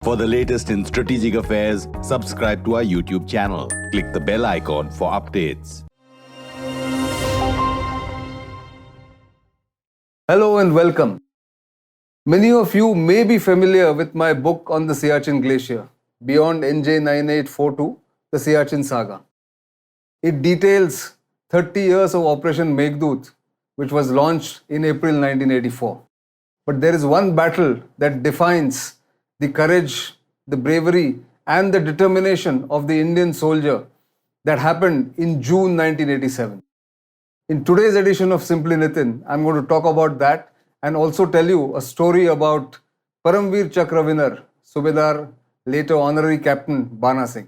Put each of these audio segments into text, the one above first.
For the latest in strategic affairs, subscribe to our YouTube channel. Click the bell icon for updates. Hello and welcome. Many of you may be familiar with my book on the Siachen Glacier, Beyond NJ9842, the Siachen Saga. It details 30 years of Operation Meghdoot, which was launched in April 1984. But there is one battle that defines the courage, the bravery, and the determination of the Indian soldier that happened in June 1987. In today's edition of Simply Nitin, I'm going to talk about that and also tell you a story about Paramveer Chakra winner, Subedar, later Honorary Captain Bana Singh.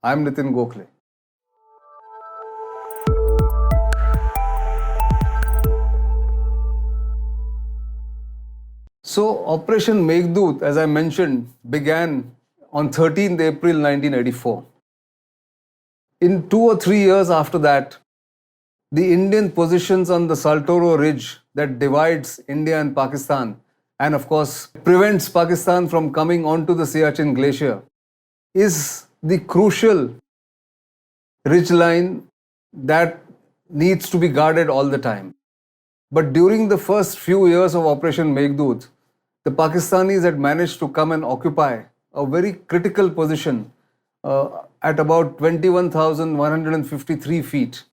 I'm Nitin Gokhale. So, Operation Meghdoot, as I mentioned, began on 13th April 1984. In 2 or 3 years after that, the Indian positions on the Saltoro Ridge that divides India and Pakistan and of course prevents Pakistan from coming onto the Siachen Glacier is the crucial ridge line that needs to be guarded all the time. But during the first few years of Operation Meghdoot, the Pakistanis had managed to come and occupy a very critical position at about 21,153 feet.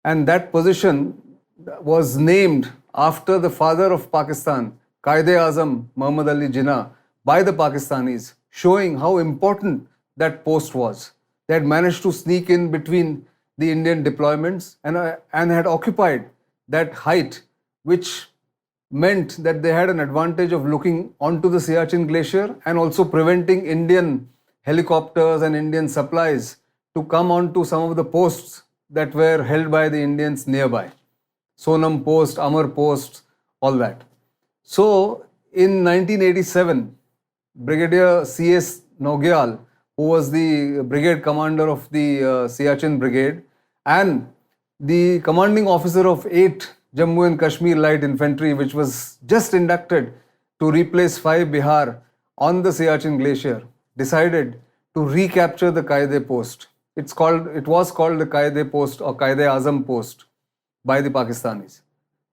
And that position was named after the father of Pakistan, Quaid-e-Azam Muhammad Ali Jinnah, by the Pakistanis, showing how important that post was. They had managed to sneak in between the Indian deployments and had occupied that height, which meant that they had an advantage of looking onto the Siachen Glacier and also preventing Indian helicopters and Indian supplies to come onto some of the posts that were held by the Indians nearby. Sonam Post, Amar Post, all that. So, in 1987, Brigadier C.S. Nagyal, who was the brigade commander of the Siachen Brigade and the commanding officer of 8 Jammu and Kashmir Light Infantry, which was just inducted to replace 5 Bihar on the Siachen Glacier, decided to recapture the Quaid-e post. It was called the Quaid-e post or Quaid-e-Azam post by the Pakistanis.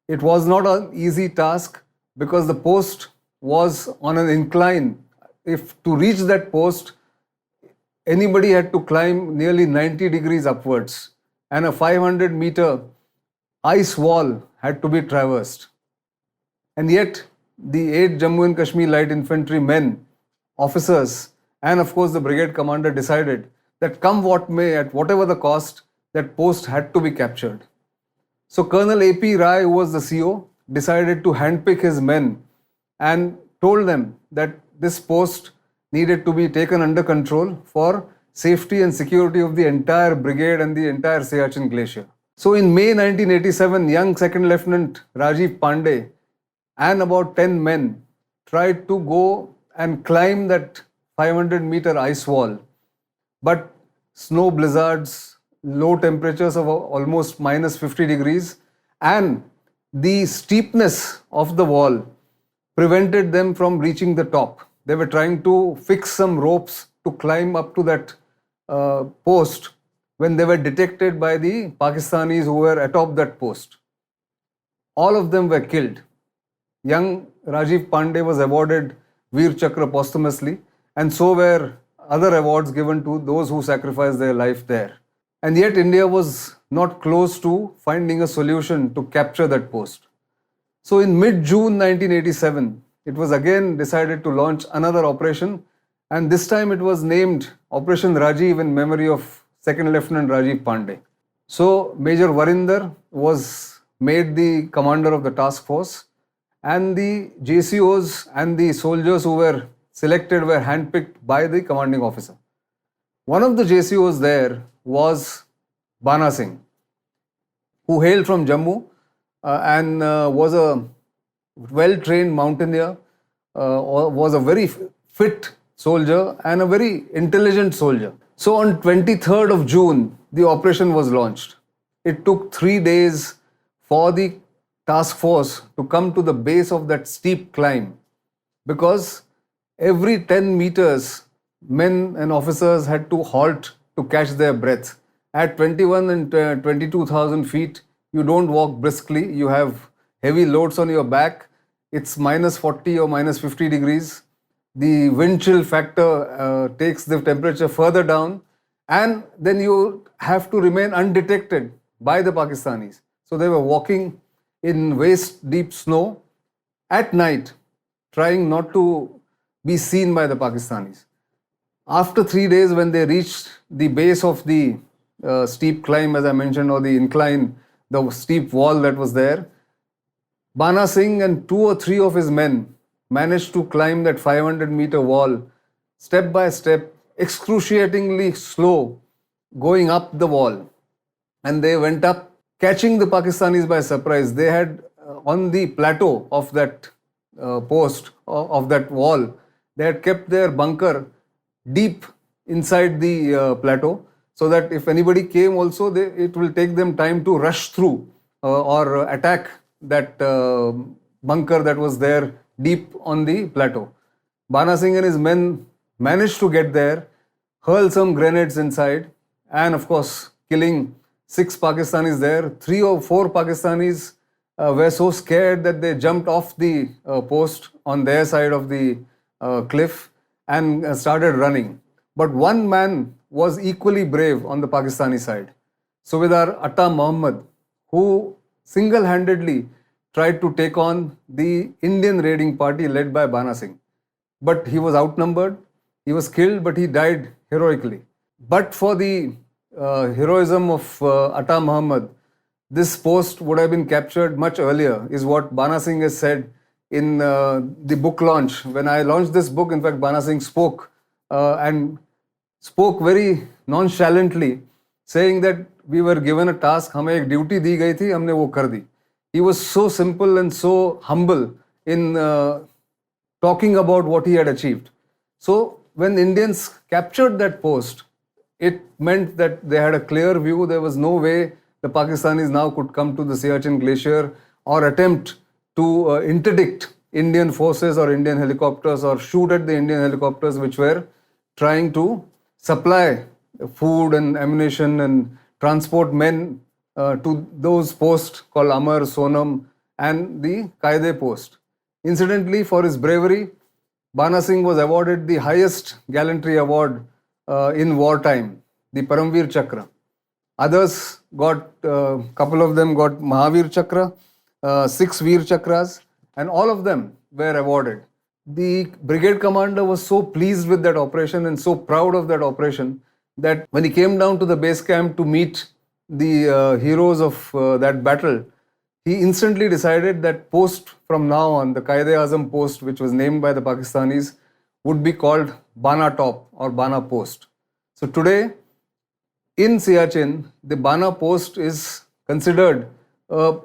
It was not an easy task because the post was on an incline. If to reach that post, anybody had to climb nearly 90 degrees upwards and a 500-meter ice wall had to be traversed. And yet, the 8 Jammu and Kashmir Light Infantry men, officers, and of course the brigade commander decided that come what may, at whatever the cost, that post had to be captured. So Colonel A.P. Rai, who was the CO, decided to handpick his men and told them that this post needed to be taken under control for safety and security of the entire brigade and the entire Siachen Glacier. So in May 1987, young Second Lieutenant Rajiv Pandey and about 10 men tried to go and climb that 500-meter ice wall. But snow blizzards, low temperatures of almost minus 50 degrees, and the steepness of the wall prevented them from reaching the top. They were trying to fix some ropes to climb up to that post when they were detected by the Pakistanis who were atop that post. All of them were killed. Young Rajiv Pandey was awarded Veer Chakra posthumously, and so were other awards given to those who sacrificed their life there. And yet India was not close to finding a solution to capture that post. So in mid-June 1987, it was again decided to launch another operation, and this time it was named Operation Rajiv in memory of Second Lieutenant Rajiv Pandey. So Major Varinder was made the commander of the task force, and the JCOs and the soldiers who were selected were handpicked by the commanding officer. One of the JCOs there was Bana Singh, who hailed from Jammu and was a well-trained mountaineer, was a very fit soldier and a very intelligent soldier. So on 23rd of June, the operation was launched. It took 3 days for the task force to come to the base of that steep climb because Every 10 meters, men and officers had to halt to catch their breath. At 21 and 22,000 feet, you don't walk briskly. You have heavy loads on your back. It's minus 40 or minus 50 degrees. The wind chill factor takes the temperature further down, and then you have to remain undetected by the Pakistanis. So they were walking in waist deep snow at night, trying not to be seen by the Pakistanis. After 3 days, when they reached the base of the steep climb, as I mentioned, or the incline, the steep wall that was there, Bana Singh and 2 or 3 of his men managed to climb that 500-meter wall step by step, excruciatingly slow, going up the wall. And they went up, catching the Pakistanis by surprise. They had on the plateau of that post, of that wall, they had kept their bunker deep inside the plateau, so that if anybody came also, it will take them time to rush through or attack that bunker that was there deep on the plateau. Bana Singh and his men managed to get there, hurl some grenades inside, and of course, killing 6 Pakistanis there. 3 or 4 Pakistanis were so scared that they jumped off the post on their side of the cliff and started running. But one man was equally brave on the Pakistani side. Subedar Atta Muhammad, who single-handedly tried to take on the Indian raiding party led by Bana Singh. But he was outnumbered, he was killed, but he died heroically. But for the heroism of Atta Muhammad, this post would have been captured much earlier, is what Bana Singh has said in the book launch. When I launched this book, in fact, Bana Singh spoke and spoke very nonchalantly, saying that we were given a task, हमें एक duty दी गई थी, हमने वो कर दी. He was so simple and so humble in talking about what he had achieved. So when Indians captured that post, it meant that they had a clear view. There was no way the Pakistanis now could come to the Siachen Glacier or attempt to interdict Indian forces or Indian helicopters or shoot at the Indian helicopters which were trying to supply food and ammunition and transport men to those posts called Amar, Sonam and the Kaide post. Incidentally, for his bravery, Bana Singh was awarded the highest gallantry award in wartime, the Paramveer Chakra. Others got, couple of them got Mahavir Chakra, 6 Veer Chakras, and all of them were awarded. The brigade commander was so pleased with that operation and so proud of that operation that when he came down to the base camp to meet the heroes of that battle, he instantly decided that post from now on, the Qaid-e-Azam post, which was named by the Pakistanis, would be called Bana Top or Bana Post. So today, in Siachen, the Bana Post is considered a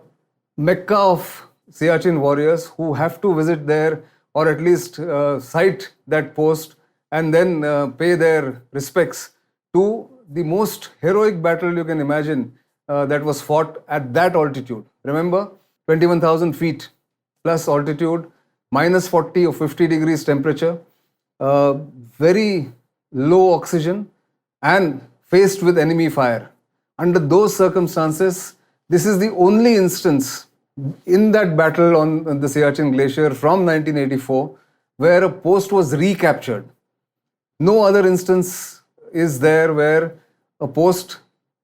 Mecca of Siachen warriors who have to visit there or at least sight that post and then pay their respects to the most heroic battle you can imagine that was fought at that altitude. Remember, 21,000 feet plus altitude, minus 40 or 50 degrees temperature, very low oxygen and faced with enemy fire. Under those circumstances, this is the only instance in that battle on the Siachen Glacier from 1984 where a post was recaptured. No other instance is there where a post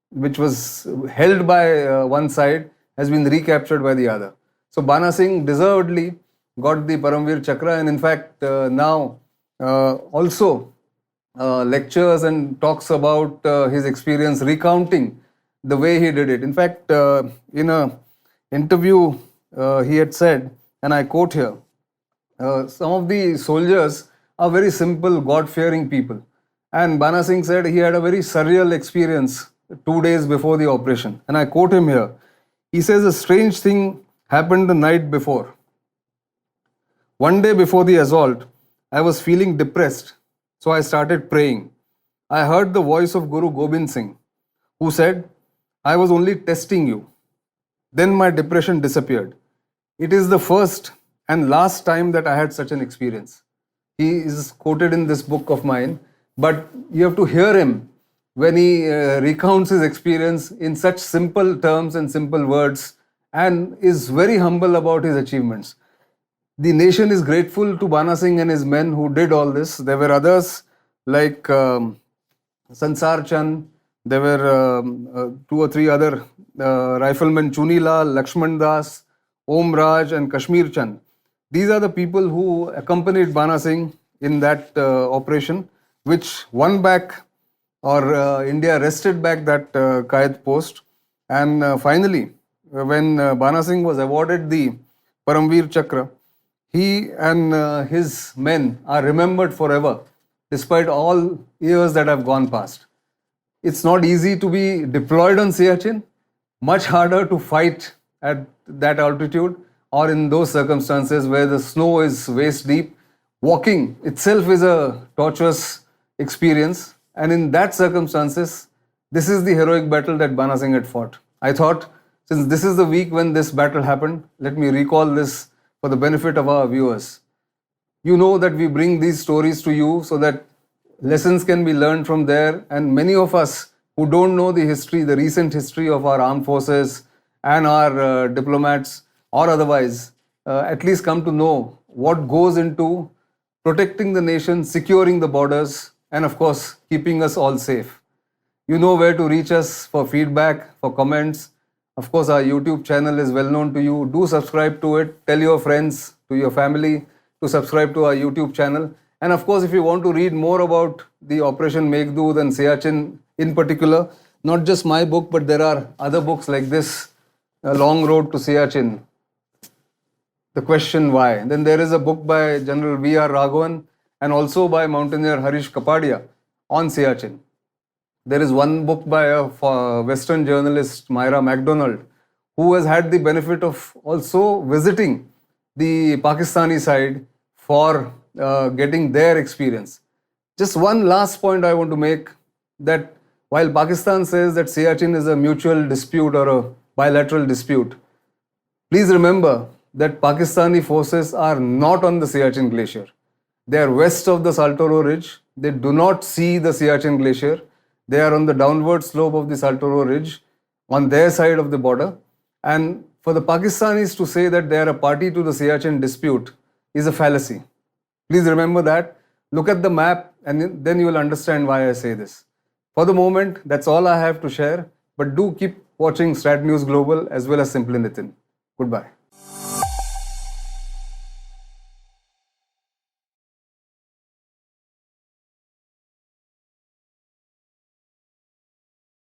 which was held by one side has been recaptured by the other. So Bana Singh deservedly got the Paramveer Chakra, and in fact now also lectures and talks about his experience recounting the way he did it. In fact, in a interview he had said, and I quote here, some of the soldiers are very simple, God-fearing people. And Bana Singh said he had a very surreal experience 2 days before the operation. And I quote him here. He says, a strange thing happened the night before. One day before the assault, I was feeling depressed, so I started praying. I heard the voice of Guru Gobind Singh, who said, I was only testing you. Then my depression disappeared. It is the first and last time that I had such an experience. He is quoted in this book of mine, but you have to hear him when he recounts his experience in such simple terms and simple words and is very humble about his achievements. The nation is grateful to Bana Singh and his men who did all this. There were others like Sansar Chand, there were two or three other riflemen, Chuni Lal, Lakshman Das, Om Raj, and Kashmir Chand. These are the people who accompanied Bana Singh in that operation, which won back, or India wrested back that Qaid post. And finally, when Bana Singh was awarded the Paramveer Chakra, he and his men are remembered forever, despite all years that have gone past. It's not easy to be deployed on Siachen, much harder to fight at that altitude or in those circumstances where the snow is waist deep. Walking itself is a torturous experience, and in that circumstances, this is the heroic battle that Bana Singh had fought. I thought, since this is the week when this battle happened, let me recall this for the benefit of our viewers. You know that we bring these stories to you so that lessons can be learned from there, and many of us who don't know the history, the recent history of our armed forces and our diplomats or otherwise, at least come to know what goes into protecting the nation, securing the borders, and of course, keeping us all safe. You know where to reach us for feedback, for comments. Of course, our YouTube channel is well known to you. Do subscribe to it. Tell your friends, to your family, to subscribe to our YouTube channel. And of course, if you want to read more about the Operation Meghdoot and Siachen in particular, not just my book, but there are other books like this, A Long Road to Siachen, The Question Why. Then there is a book by General V.R. Raghavan and also by mountaineer Harish Kapadia on Siachen. There is one book by a Western journalist, Myra MacDonald, who has had the benefit of also visiting the Pakistani side for getting their experience. Just one last point I want to make, that while Pakistan says that Siachen is a mutual dispute or a bilateral dispute, please remember that Pakistani forces are not on the Siachen Glacier. They are west of the Saltoro Ridge. They do not see the Siachen Glacier. They are on the downward slope of the Saltoro Ridge on their side of the border. And for the Pakistanis to say that they are a party to the Siachen dispute is a fallacy. Please remember that. Look at the map and then you will understand why I say this. For the moment, that's all I have to share. But do keep watching Strat News Global as well as Simply Nitin. Goodbye.